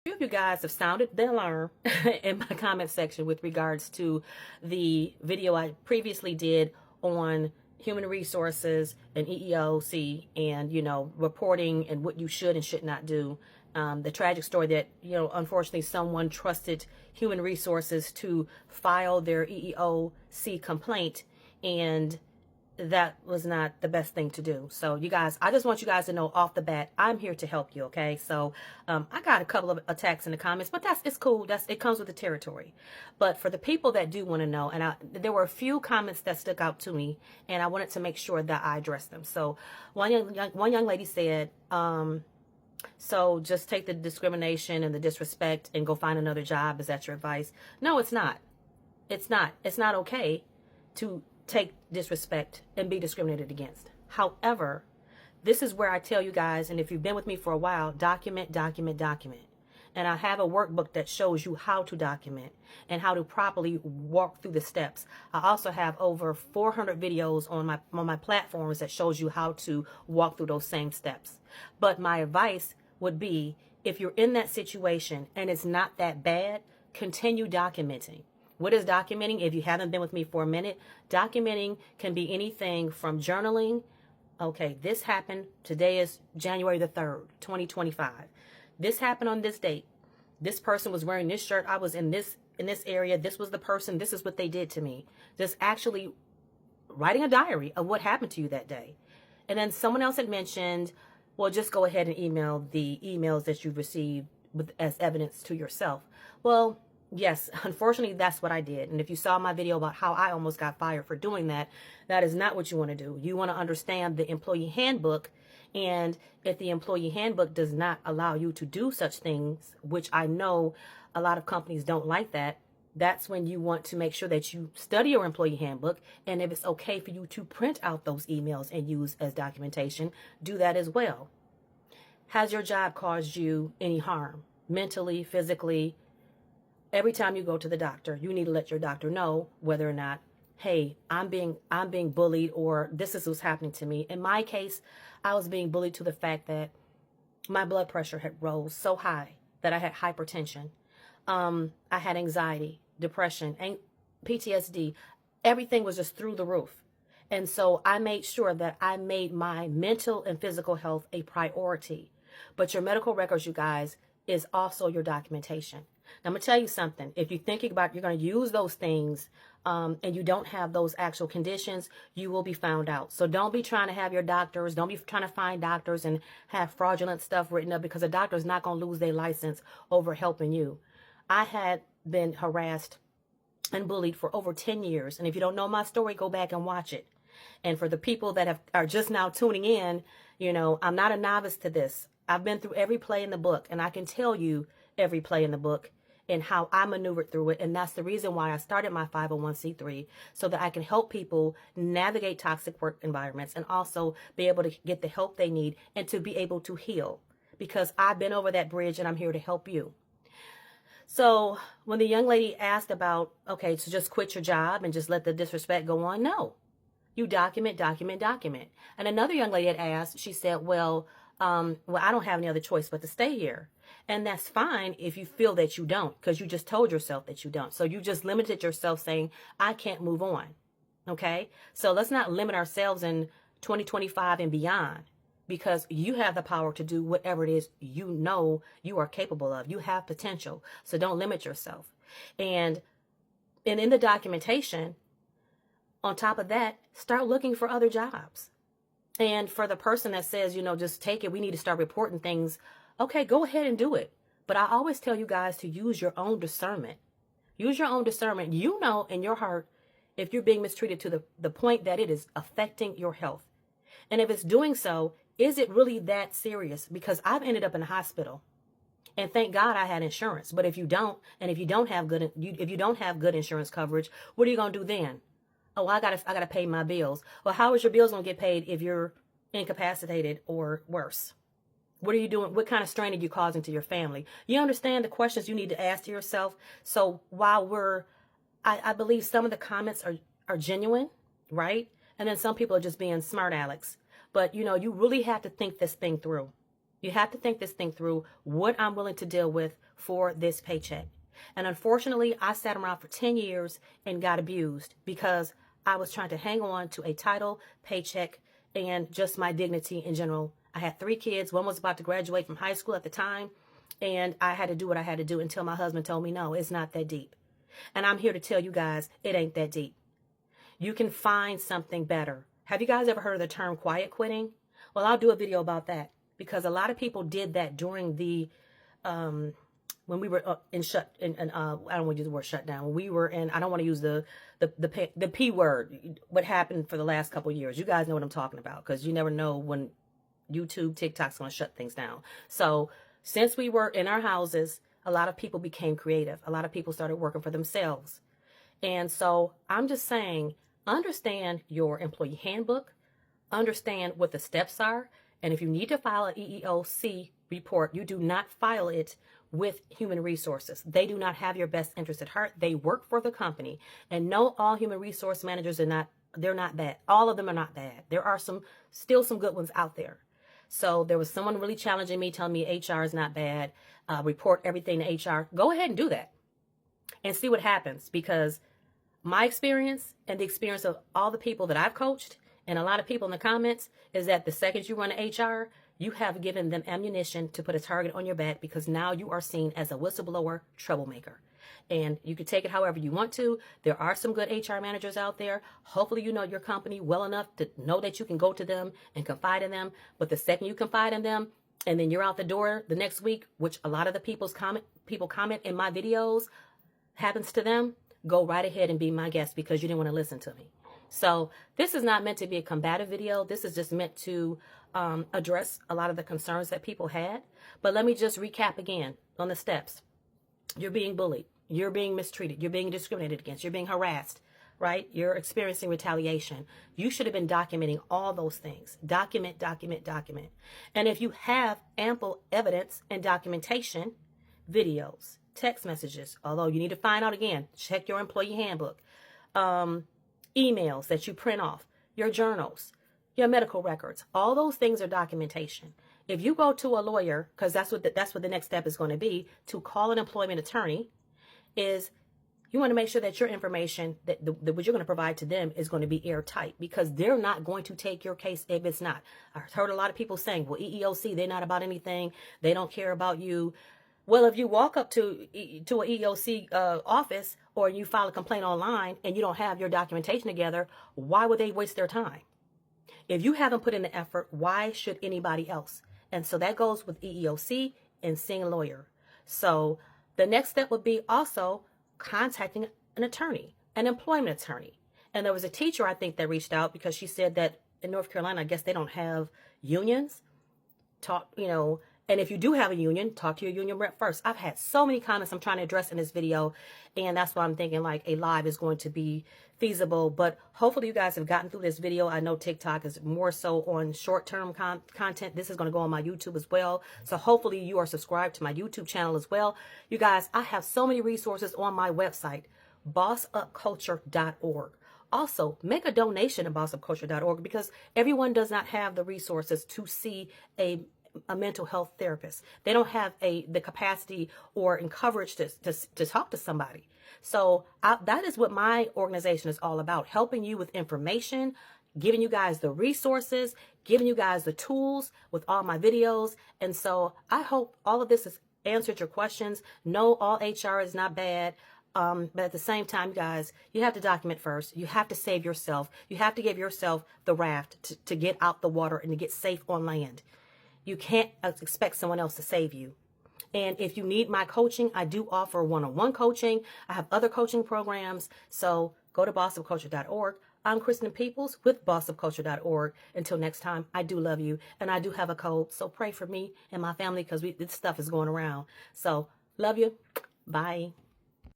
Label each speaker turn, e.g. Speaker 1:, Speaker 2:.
Speaker 1: Few of you guys have sounded the alarm in my comment section with regards to the video I previously did on human resources and EEOC and, reporting and what you should and should not do. The tragic story that, unfortunately someone trusted human resources to file their EEOC complaint, and that was not the best thing to do. So you guys, I just want you guys to know off the bat, I'm here to help you. Okay. So, I got a couple of attacks in the comments, but it's cool. It comes with the territory. But for the people that do want to know, and there were a few comments that stuck out to me, and I wanted to make sure that I addressed them. So one young lady said, so just take the discrimination and the disrespect and go find another job. Is that your advice? No, it's not. It's not okay to take disrespect and be discriminated against. However, this is where I tell you guys, and if you've been with me for a while, document. And I have a workbook that shows you how to document and how to properly walk through the steps. I also have over 400 videos on my platforms that shows you how to walk through those same steps. But my advice would be, if you're in that situation and it's not that bad, continue documenting. What is documenting? If you haven't been with me for a minute, documenting can be anything from journaling. Okay, this happened. Today is January the 3rd, 2025. This happened on this date. This person was wearing this shirt. I was in this area. This was the person. This is what they did to me. Just actually writing a diary of what happened to you that day. And then someone else had mentioned, well, just go ahead and email the emails that you've received as evidence to yourself. Well, yes, unfortunately, that's what I did. And if you saw my video about how I almost got fired for doing that, that is not what you want to do. You want to understand the employee handbook. And if the employee handbook does not allow you to do such things, which I know a lot of companies don't like that, that's when you want to make sure that you study your employee handbook. And if it's okay for you to print out those emails and use as documentation, do that as well. Has your job caused you any harm? Mentally, physically? Every time you go to the doctor, you need to let your doctor know whether or not, hey, I'm being bullied, or this is what's happening to me. In my case, I was being bullied to the fact that my blood pressure had rose so high that I had hypertension. I had anxiety, depression, and PTSD. Everything was just through the roof. And so I made sure that I made my mental and physical health a priority. But your medical records, you guys, is also your documentation. Now, I'm going to tell you something. If you're thinking about you're going to use those things and you don't have those actual conditions, you will be found out. So don't be trying to have your doctors. Don't be trying to find doctors and have fraudulent stuff written up, because a doctor is not going to lose their license over helping you. I had been harassed and bullied for over 10 years. And if you don't know my story, go back and watch it. And for the people that are just now tuning in, I'm not a novice to this. I've been through every play in the book, and I can tell you every play in the book and how I maneuvered through it. And that's the reason why I started my 501c3, so that I can help people navigate toxic work environments and also be able to get the help they need and to be able to heal, because I've been over that bridge and I'm here to help you. So when the young lady asked about, okay, so just quit your job and just let the disrespect go on, no. You document. And another young lady had asked, she said, well, I don't have any other choice but to stay here. And that's fine if you feel that you don't, because you just told yourself that you don't. So you just limited yourself saying, I can't move on. Okay. So let's not limit ourselves in 2025 and beyond, because you have the power to do whatever it is you are capable of. You have potential. So don't limit yourself. And in the documentation, on top of that, start looking for other jobs. And for the person that says, just take it, we need to start reporting things. Okay, go ahead and do it. But I always tell you guys to use your own discernment. Use your own discernment. You know in your heart if you're being mistreated to the point that it is affecting your health. And if it's doing so, is it really that serious? Because I've ended up in the hospital. And thank God I had insurance. But if you don't, and if you don't have good insurance coverage, what are you going to do then? Oh, I gotta pay my bills. Well, how is your bills going to get paid if you're incapacitated or worse? What are you doing? What kind of strain are you causing to your family? You understand the questions you need to ask to yourself. So while I believe some of the comments are genuine, right? And then some people are just being smart Alex. But you really have to think this thing through. You have to think this thing through, what I'm willing to deal with for this paycheck. And unfortunately, I sat around for 10 years and got abused because I was trying to hang on to a title, paycheck, and just my dignity in general. I had 3 kids. One was about to graduate from high school at the time, and I had to do what I had to do until my husband told me, no, it's not that deep. And I'm here to tell you guys, it ain't that deep. You can find something better. Have you guys ever heard of the term quiet quitting? Well, I'll do a video about that because a lot of people did that during the, when we were I don't want to use the word shutdown. When we were in, I don't want to use the P word, what happened for the last couple of years. You guys know what I'm talking about because you never know when YouTube, TikTok's going to shut things down. So since we were in our houses, a lot of people became creative. A lot of people started working for themselves. And so I'm just saying, understand your employee handbook, understand what the steps are. And if you need to file an EEOC report, you do not file it with human resources. They do not have your best interest at heart. They work for the company. And no, all human resource managers they're not bad. All of them are not bad. There are still some good ones out there. So there was someone really challenging me, telling me HR is not bad. Report everything to HR. Go ahead and do that and see what happens, because my experience and the experience of all the people that I've coached and a lot of people in the comments is that the second you run to HR, you have given them ammunition to put a target on your back, because now you are seen as a whistleblower troublemaker. And you can take it however you want to. There are some good HR managers out there. Hopefully you know your company well enough to know that you can go to them and confide in them. But the second you confide in them and then you're out the door the next week, which a lot of the people comment in my videos happens to them, go right ahead and be my guest because you didn't want to listen to me. So this is not meant to be a combative video. This is just meant to address a lot of the concerns that people had. But let me just recap again on the steps. You're being bullied. You're being mistreated. You're being discriminated against. You're being harassed, right? You're experiencing retaliation. You should have been documenting all those things. Document, document, document. And if you have ample evidence and documentation, videos, text messages, although you need to find out again, check your employee handbook, emails that you print off, your journals, your medical records, all those things are documentation. If you go to a lawyer, because that's what the next step is going to be, to call an employment attorney, is you want to make sure that your information, that what you're going to provide to them is going to be airtight, because they're not going to take your case if it's not. I've heard a lot of people saying, well, EEOC, they're not about anything. They don't care about you. Well, if you walk up to an EEOC office or you file a complaint online and you don't have your documentation together, why would they waste their time? If you haven't put in the effort, why should anybody else? And so that goes with EEOC and seeing a lawyer. So the next step would be also contacting an attorney, an employment attorney. And there was a teacher, I think, that reached out because she said that in North Carolina, I guess they don't have unions. And if you do have a union, talk to your union rep first. I've had so many comments I'm trying to address in this video, and that's why I'm thinking like a live is going to be feasible. But hopefully you guys have gotten through this video. I know TikTok is more so on short-term content. This is going to go on my YouTube as well. So hopefully you are subscribed to my YouTube channel as well. You guys, I have so many resources on my website, bossupculture.org. Also, make a donation to bossupculture.org, because everyone does not have the resources to see a mental health therapist. They don't have the capacity or coverage to talk to somebody. So that is what my organization is all about, helping you with information, giving you guys the resources, giving you guys the tools with all my videos. And so I hope all of this has answered your questions. No, all HR is not bad. But at the same time, guys, you have to document first. You have to save yourself. You have to give yourself the raft to get out the water and to get safe on land. You can't expect someone else to save you. And if you need my coaching, I do offer one-on-one coaching. I have other coaching programs. So go to bossupculture.org. I'm Christin Peoples with bossupculture.org. Until next time, I do love you. And I do have a code. So pray for me and my family, because this stuff is going around. So love you. Bye.